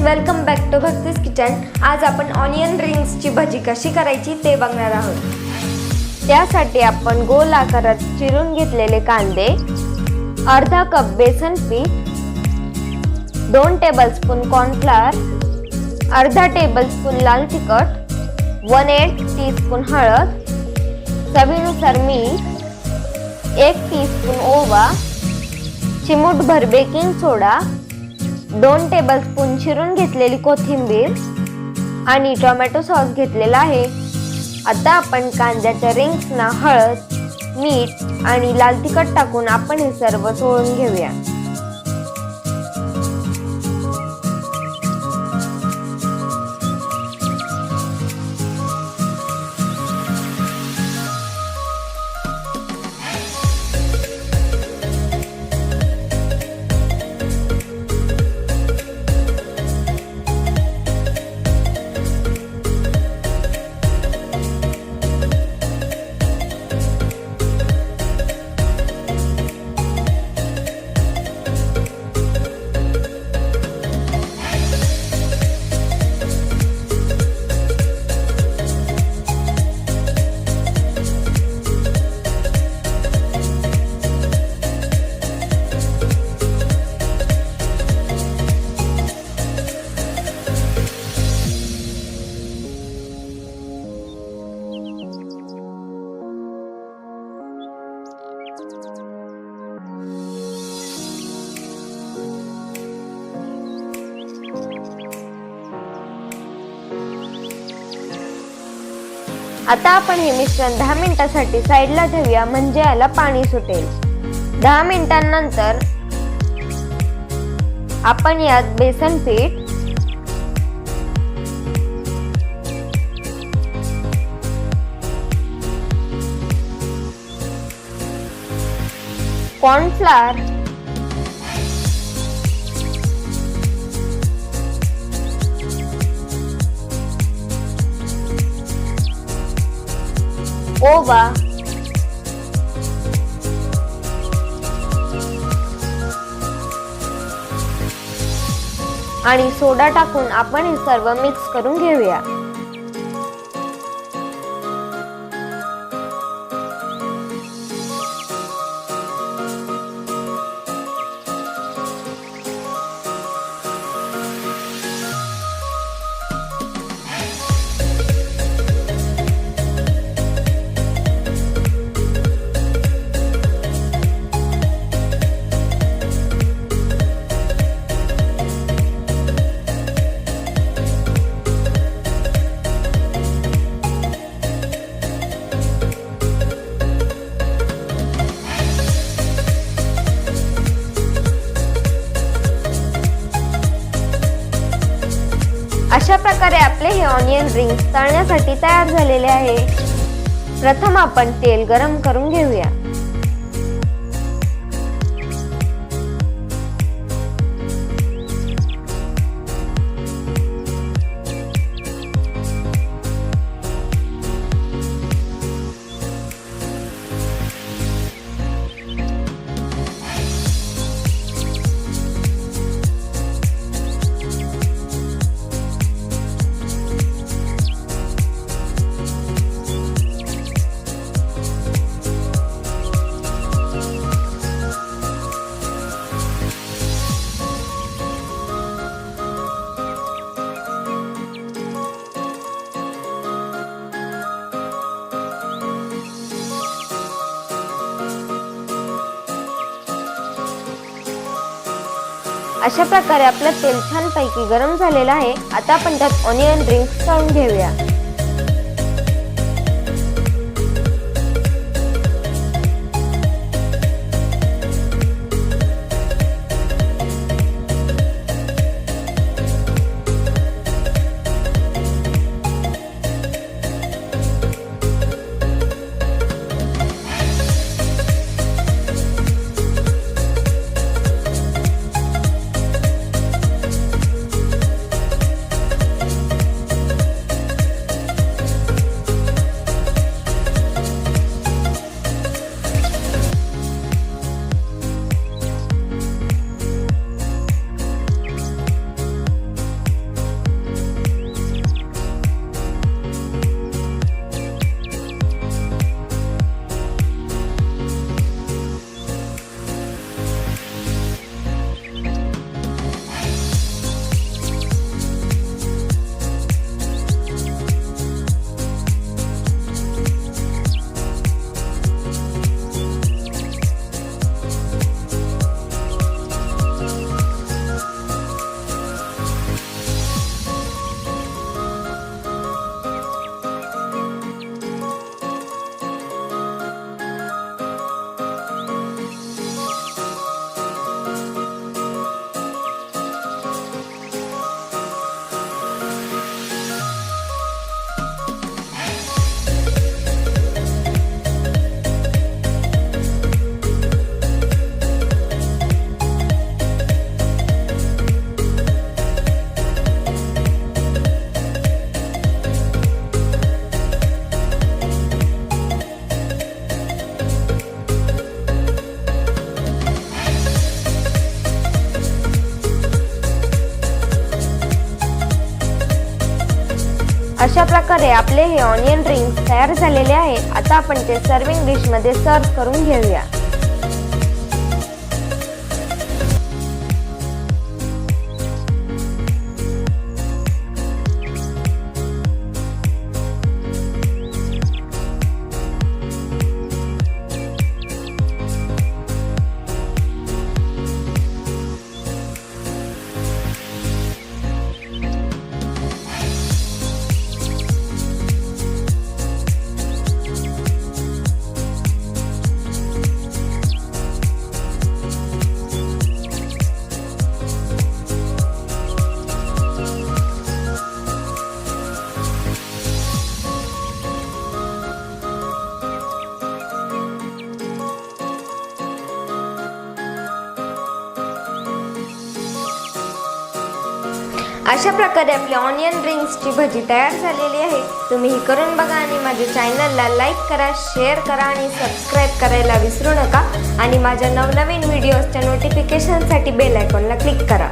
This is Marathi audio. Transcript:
Welcome back to Bhakti's kitchen. आज आपण ऑनियन रिंग्सची भजी कशी करायची ते बघणार आहोत। त्यासाठी आपण गोल आकारात चिरून घेतलेले कांदे, अर्धा कप बेसन पीठ, 2 टेबलस्पून कॉर्नफ्लोअर, अर्धा टेबलस्पून लाल तिखट, 1/8 टीस्पून हळद, चवीनुसार मीठ, 1 टीस्पून ओवा, चिमूटभर बेकिंग सोडा, 2 टेबलस्पून चिरून घेतलेली कोथिंबीर आणि टोमॅटो सॉस घेतलेला आहे। आता आपण कांद्याच्या रिंग्सना हळद, मीठ आणि लाल तिखट टाकून आपण हे सर्व चोळून घेऊया। आता आपण हे मिश्रण 10 मिनिटांसाठी साइडला ठेवूया, म्हणजे याला पाणी सुटेल। 10 मिनिटांनंतर आपण यात बेसन पीठ, कॉर्नफ्लोअर, ओवा, आणि सोडा टाकून आपण हे सर्व मिक्स करून घेऊया। अशा प्रकारे आपले हे ऑनियन रिंग्स तळण्यासाठी तयार झालेले आहे। प्रथम आपण तेल गरम करून घेऊया। अशा प्रकारे आपलं तेल छानपैकी गरम झालेलं आहे। आता आपण त्यात ऑनियन रिंग्स तळून घेऊया। अशा प्रकारे आपले हे ऑनियन रिंग्स तयार झालेले आहे। आता आपण ते सर्विंग डिश मध्ये सर्व करून घेऊया। अशा प्रकारे आपली ऑनियन रिंग्सची भजी तयार झालेली आहे। तुम्ही ही करून बघा आणि माझ्या चॅनलला लाईक करा, शेअर करा आणि सबस्क्राईब करायला विसरू नका आणि माझ्या नवनवीन व्हिडिओजच्या नोटिफिकेशनसाठी बेल आयकॉनला क्लिक करा।